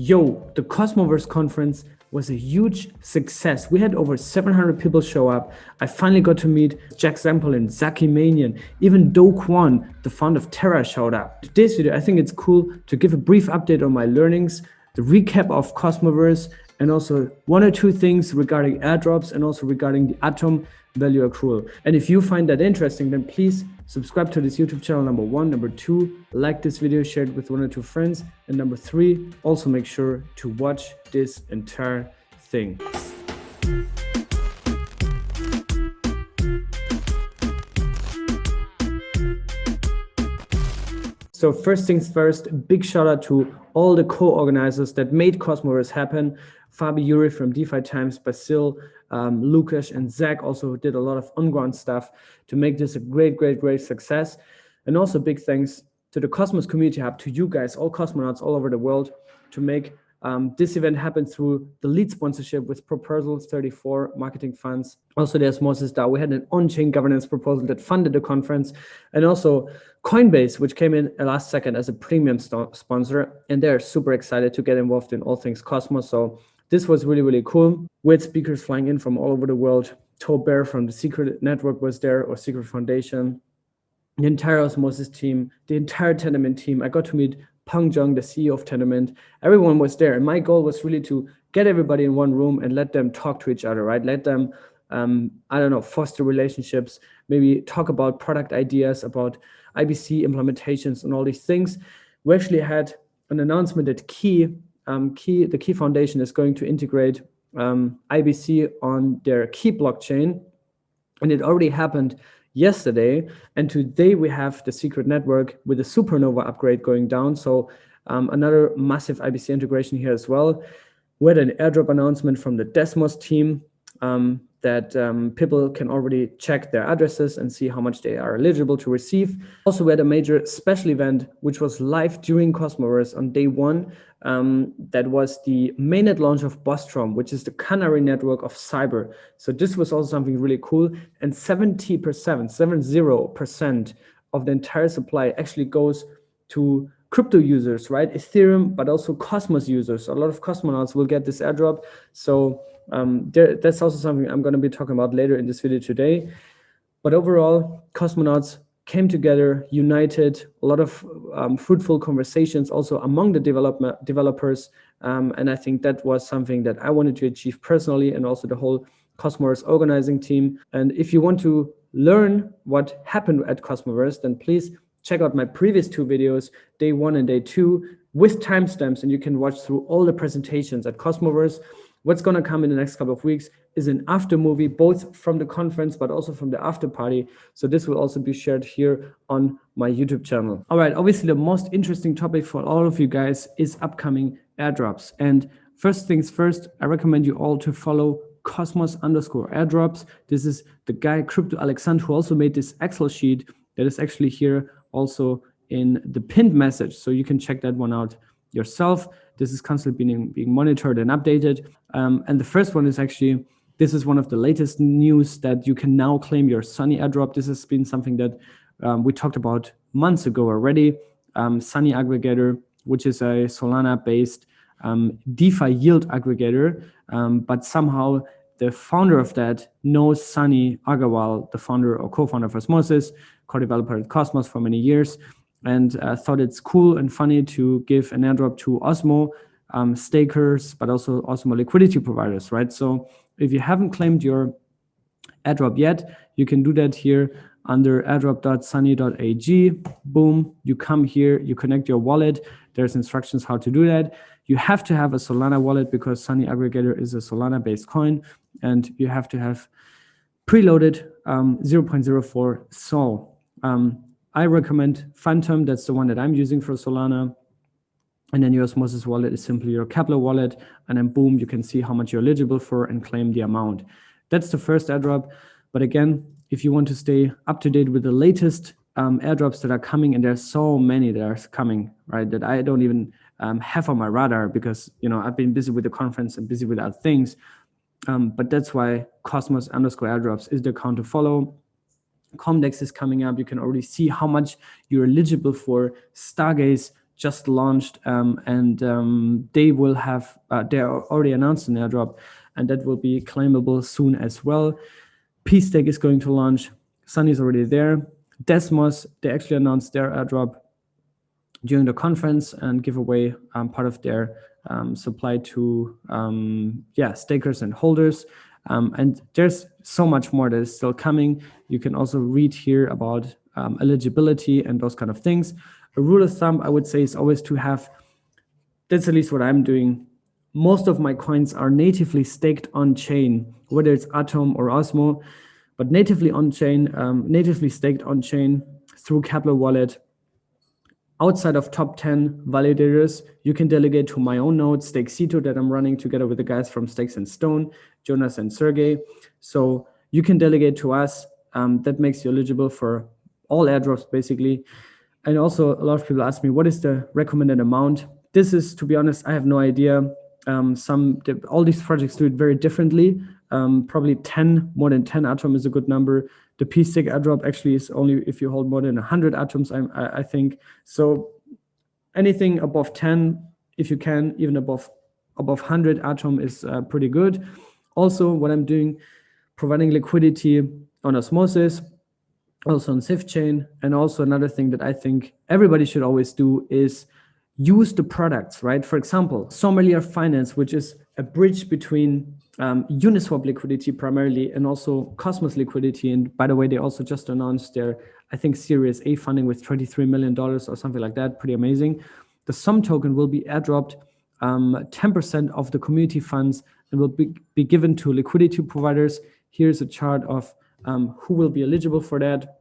Yo, the Cosmoverse conference was a huge success. We had over 700 people show up. I finally got to meet Jack Zampolin, Zaki Manian, even Do Kwon, the founder of Terra, showed up. Today's video, I think it's cool to give a brief update on my learnings, the recap of Cosmoverse, and also one or two things regarding airdrops and also regarding the atom value accrual. And if you find that interesting, then please subscribe to this YouTube channel, number one. Number two, like this video, share it with one or two friends. And number three, also make sure to watch this entire thing. So first things first, big shout out to all the co-organizers that made Cosmoverse happen. Fabi Yuri from DeFi Times, Basil, Lukash and Zach also did a lot of on-ground stuff to make this a great success. And also big thanks to the Cosmos Community Hub, to you guys, all cosmonauts all over the world, to make this event happen through the lead sponsorship with Proposal 34 marketing funds. Also there's Moses DAO. We had an on-chain governance proposal that funded the conference, and also Coinbase, which came in last second as a premium sponsor, and they're super excited to get involved in all things Cosmos. So this was really cool. We had speakers flying in from all over the world. Bear from the Secret Network was there, or Secret Foundation. The entire Osmosis team, the entire Tendermint team. I got to meet Peng Zheng, the CEO of Tendermint. Everyone was there. And my goal was really to get everybody in one room and let them talk to each other, right? Let them, foster relationships, maybe talk about product ideas, about IBC implementations and all these things. We actually had an announcement that the Key Foundation is going to integrate IBC on their Key blockchain, and it already happened yesterday. And today we have the Secret Network with the Supernova upgrade going down. So another massive IBC integration here as well. We had an airdrop announcement from the Desmos team that people can already check their addresses and see how much they are eligible to receive. Also, we had a major special event, which was live during Cosmoverse on day one. That was the mainnet launch of Bostrom, which is the canary network of cyber. So this was also something really cool. And 70% of the entire supply actually goes to crypto users, right? Ethereum, but also Cosmos users. A lot of cosmonauts will get this airdrop. So that's also something I'm going to be talking about later in this video today. But overall, cosmonauts came together, united, a lot of fruitful conversations also among the developers. And I think that was something that I wanted to achieve personally, and also the whole Cosmoverse organizing team. And if you want to learn what happened at Cosmoverse, then please check out my previous two videos, day one and day two, with timestamps, and you can watch through all the presentations at Cosmoverse. What's going to come in the next couple of weeks is an after movie, both from the conference, but also from the after party. So this will also be shared here on my YouTube channel. All right, obviously the most interesting topic for all of you guys is upcoming airdrops. And first things first, I recommend you all to follow Cosmos_airdrops. This is the guy, Crypto Alexandre, who also made this Excel sheet that is actually here also in the pinned message. So you can check that one out yourself. This is constantly being monitored and updated. And the first one is actually, this is one of the latest news that you can now claim your Sunny airdrop. This has been something that we talked about months ago already. Sunny aggregator, which is a Solana-based DeFi yield aggregator. But somehow the founder of that knows Sunny Agarwal, the founder or co-founder of Osmosis, co-developer at Cosmos for many years, and thought it's cool and funny to give an airdrop to Osmo stakers, but also Osmo liquidity providers, right? So if you haven't claimed your airdrop yet, you can do that here under airdrop.sunny.ag. Boom, you come here, you connect your wallet. There's instructions how to do that. You have to have a Solana wallet because Sunny aggregator is a Solana-based coin, and you have to have preloaded 0.04 Sol. I recommend Phantom. That's the one that I'm using for Solana. And then your Osmosis wallet is simply your Kepler wallet. And then boom, you can see how much you're eligible for and claim the amount. That's the first airdrop. But again, if you want to stay up to date with the latest airdrops that are coming, and there's so many that are coming, right, that I don't even have on my radar because, I've been busy with the conference and busy with other things. But that's why Cosmos_airdrops is the account to follow. Comdex is coming up. You can already see how much you're eligible for. Stargaze just launched, and they will have they already announced an airdrop, and that will be claimable soon as well. P-Stake is going to launch. Sunny is already there. Desmos, they actually announced their airdrop during the conference and give away part of their supply to stakers and holders. And there's so much more that is still coming. You can also read here about eligibility and those kind of things. A rule of thumb, I would say, is always to have, that's at least what I'm doing. Most of my coins are natively staked on chain, whether it's Atom or Osmo, but natively on chain, natively staked on chain through Capital Wallet. Outside of top 10 validators, you can delegate to my own node, Stakecito, that I'm running together with the guys from Stakes and Stone, Jonas and Sergey. So you can delegate to us. That makes you eligible for all airdrops, basically. And also, a lot of people ask me, what is the recommended amount? This is, to be honest, I have no idea. All these projects do it very differently. Probably more than 10 Atom is a good number. The P-Stake airdrop actually is only if you hold more than 100 atoms, I think. So anything above 10, if you can, even above 100 atom is pretty good. Also, what I'm doing, providing liquidity on Osmosis, also on Swift chain, and also another thing that I think everybody should always do is use the products, right? For example, Sommelier Finance, which is a bridge between Uniswap liquidity primarily and also Cosmos liquidity. And by the way, they also just announced their, I think, Series A funding with $23 million or something like that. Pretty amazing. The SOM token will be airdropped 10% of the community funds and will be given to liquidity providers. Here's a chart of who will be eligible for that.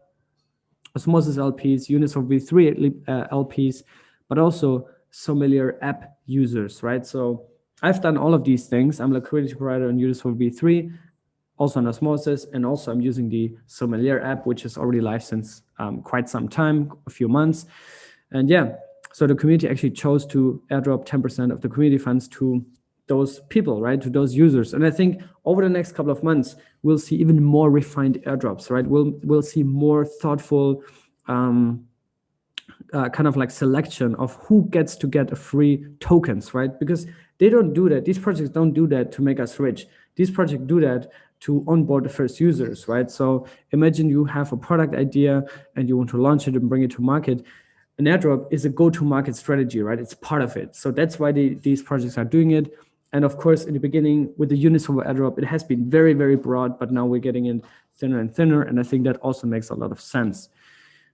Osmosis LPs, Uniswap V3 LPs, but also Sommelier app users, right? So I've done all of these things. I'm a liquidity provider on Uniswap V3, also on Osmosis, and also I'm using the Sommelier app, which is already live since quite some time, a few months. And yeah, so the community actually chose to airdrop 10% of the community funds to those people, right, to those users. And I think over the next couple of months, we'll see even more refined airdrops, right? We'll see more thoughtful kind of like selection of who gets to get a free tokens, right? Because they don't do that. These projects don't do that to make us rich. These projects do that to onboard the first users, right? So imagine you have a product idea and you want to launch it and bring it to market. An airdrop is a go-to-market strategy, right? It's part of it. So that's why these projects are doing it. And of course, in the beginning with the Uniswap airdrop, it has been very, very broad, but now we're getting in thinner and thinner. And I think that also makes a lot of sense.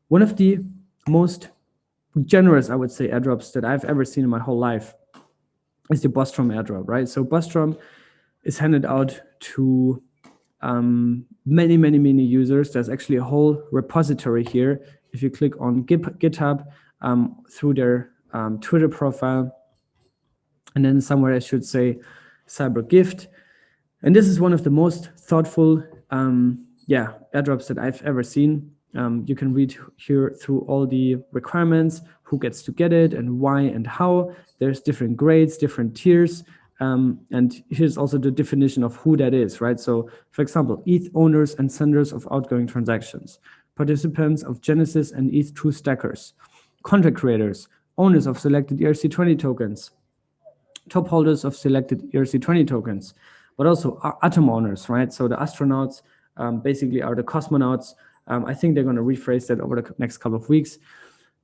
One of the most generous, I would say, airdrops that I've ever seen in my whole life is the Bostrom airdrop, right? So Bostrom is handed out to many, many, many users. There's actually a whole repository here. If you click on GitHub through their Twitter profile, and then somewhere I should say Cyber Gift. And this is one of the most thoughtful airdrops that I've ever seen. You can read here through all the requirements, who gets to get it and why and how. There's different grades, different tiers. And here's also the definition of who that is, right? So for example, ETH owners and senders of outgoing transactions, participants of Genesis and ETH True Stackers, contract creators, owners of selected ERC20 tokens, top holders of selected ERC20 tokens, but also Atom owners, right? So the astronauts basically are the cosmonauts. I think they're going to rephrase that over the next couple of weeks.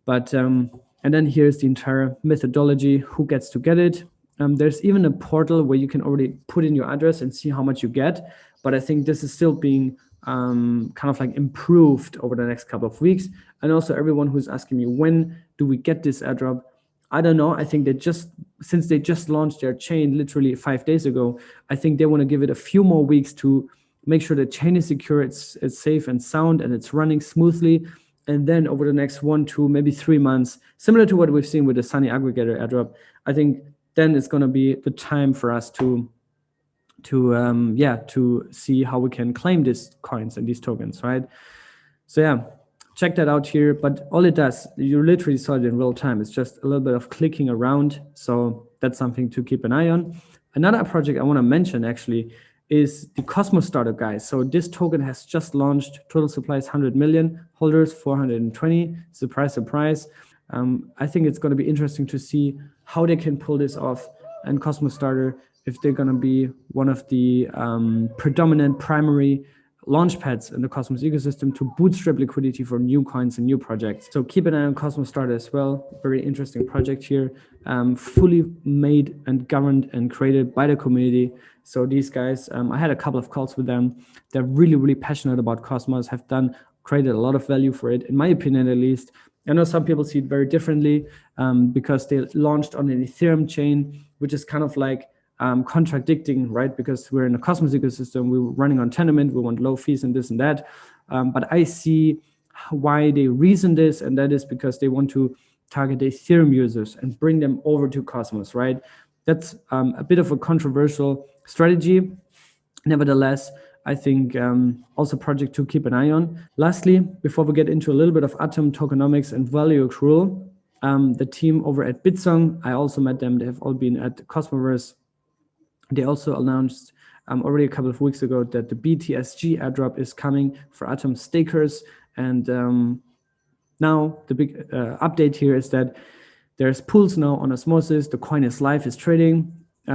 But and then here's the entire methodology, who gets to get it. There's even a portal where you can already put in your address and see how much you get. But I think this is still being kind of like improved over the next couple of weeks. And also everyone who's asking me, when do we get this airdrop? I don't know. I think since they just launched their chain literally 5 days ago, I think they want to give it a few more weeks to make sure the chain is secure, it's safe and sound, and it's running smoothly. And then over the next 1, 2, maybe 3 months, similar to what we've seen with the Sunny Aggregator airdrop, I think then it's going to be the time for us to see how we can claim these coins and these tokens, right? So yeah, check that out here. But all it does, you literally saw it in real time. It's just a little bit of clicking around. So that's something to keep an eye on. Another project I want to mention actually is the Cosmostarter, guys. So this token has just launched. Total supply is 100 million, holders 420. Surprise, surprise. I think it's going to be interesting to see how they can pull this off. And Cosmostarter, if they're going to be one of the predominant primary launch pads in the Cosmos ecosystem to bootstrap liquidity for new coins and new projects. So keep an eye on Cosmostarter as well. Very interesting project here, fully made and governed and created by the community. So these guys, I had a couple of calls with them. They're really, really passionate about Cosmos, have created a lot of value for it, in my opinion at least. I know some people see it very differently because they launched on an Ethereum chain, which is kind of like contradicting, right? Because we're in a Cosmos ecosystem, we're running on Tendermint, we want low fees and this and that. But I see why they reason this, and that is because they want to target the Ethereum users and bring them over to Cosmos, right? That's a bit of a controversial strategy. Nevertheless, I think also a project to keep an eye on. Lastly, before we get into a little bit of Atom tokenomics and value accrual, the team over at Bitsong, I also met them. They have all been at Cosmoverse. They also announced already a couple of weeks ago that the BTSG airdrop is coming for Atom stakers. And now the big update here is that there's pools now on Osmosis. The coin is live, is trading. The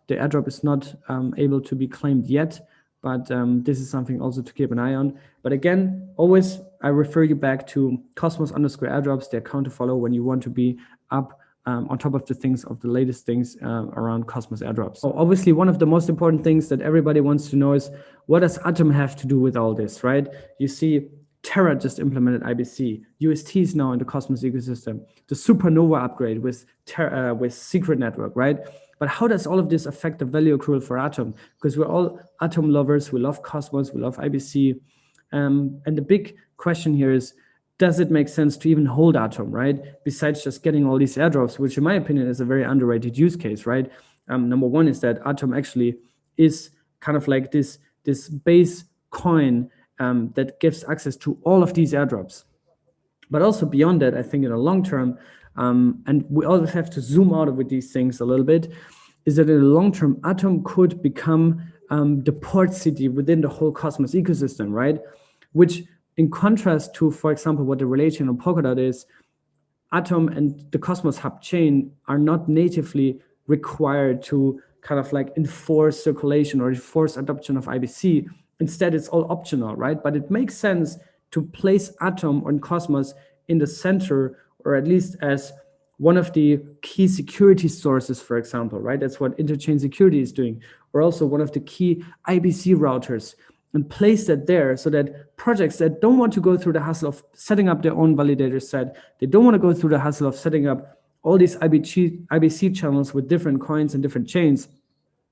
airdrop is not able to be claimed yet, but this is something also to keep an eye on. But again, always I refer you back to Cosmos_airdrops, the account to follow when you want to be up on top of the latest things around Cosmos airdrops. So obviously, one of the most important things that everybody wants to know is, what does Atom have to do with all this, right? You see, Terra just implemented IBC. UST is now in the Cosmos ecosystem. The Supernova upgrade with Secret Network, right? But how does all of this affect the value accrual for Atom? Because we're all Atom lovers. We love Cosmos. We love IBC. And the big question here is, does it make sense to even hold Atom, right? Besides just getting all these airdrops, which in my opinion is a very underrated use case, right? Number one is that Atom actually is kind of like this base coin that gives access to all of these airdrops. But also beyond that, I think in the long term, and we always have to zoom out with these things a little bit, is that in the long term, Atom could become the port city within the whole Cosmos ecosystem, right? Which, in contrast to, for example, what the relation on Polkadot is, Atom and the Cosmos Hub chain are not natively required to kind of like enforce circulation or enforce adoption of IBC. Instead, it's all optional, right? But it makes sense to place Atom on Cosmos in the center, or at least as one of the key security sources, for example, right? That's what Interchain security is doing, or also one of the key IBC routers, and place that there so that projects that don't want to go through the hassle of setting up their own validator set, they don't want to go through the hassle of setting up all these IBC channels with different coins and different chains.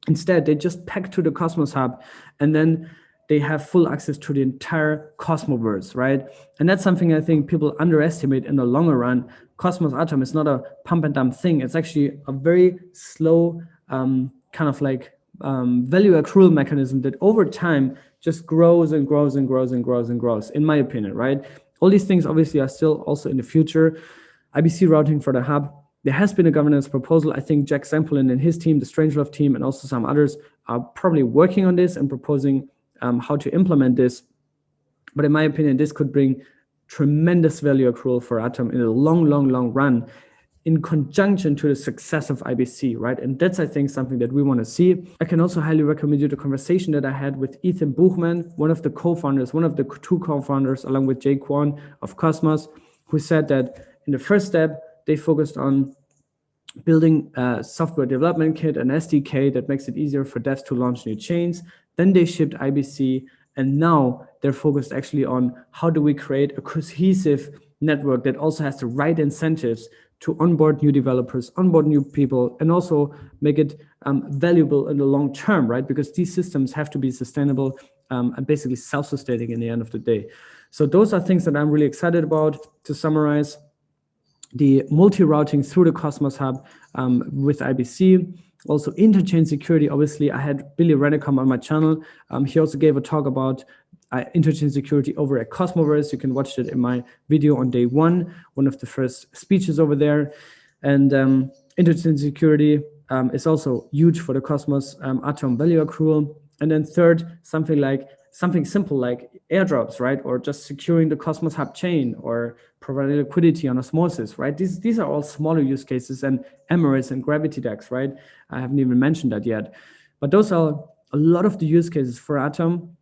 Instead, they just pack to the Cosmos Hub, and then they have full access to the entire Cosmoverse, right? And that's something I think people underestimate in the longer run. Cosmos Atom is not a pump and dump thing. It's actually a very slow kind of like value accrual mechanism that over time just grows and grows and grows and grows and grows, in my opinion, right? All these things obviously are still also in the future. IBC routing for the hub. There has been a governance proposal. I think Jack Sampolin and his team, the Strangelove team, and also some others are probably working on this and proposing how to implement this. But in my opinion, this could bring tremendous value accrual for Atom in a long, long, long run, in conjunction to the success of IBC, right? And that's, I think, something that we want to see. I can also highly recommend you the conversation that I had with Ethan Buchman, one of the co-founders, one of the two co-founders, along with Jay Kwon of Cosmos, who said that in the first step, they focused on building a software development kit, an SDK that makes it easier for devs to launch new chains. Then they shipped IBC, and now they're focused actually on how do we create a cohesive network that also has the right incentives to onboard new developers, onboard new people, and also make it valuable in the long term, right? Because these systems have to be sustainable and basically self-sustaining in the end of the day. So those are things that I'm really excited about. To summarize, the multi-routing through the Cosmos Hub with IBC, also interchain security. Obviously, I had Billy Rennicom on my channel. He also gave a talk about interchain security over at Cosmoverse. You can watch it in my video on day one of the first speeches over there. And interchain security is also huge for the Cosmos Atom value accrual. And then third, something like something simple like airdrops, right? Or just securing the Cosmos Hub chain or providing liquidity on osmosis, right? These are all smaller use cases, and Emirates and Gravity DEX, right? I haven't even mentioned that yet. But those are a lot of the use cases for Atom.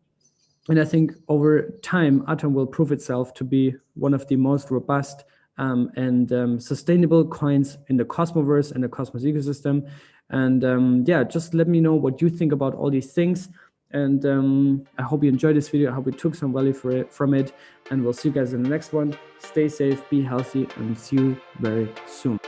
And I think over time, Atom will prove itself to be one of the most robust and sustainable coins in the Cosmoverse and the Cosmos ecosystem. And yeah, just let me know what you think about all these things. And I hope you enjoyed this video. I hope you took some value from it. And we'll see you guys in the next one. Stay safe, be healthy, and see you very soon.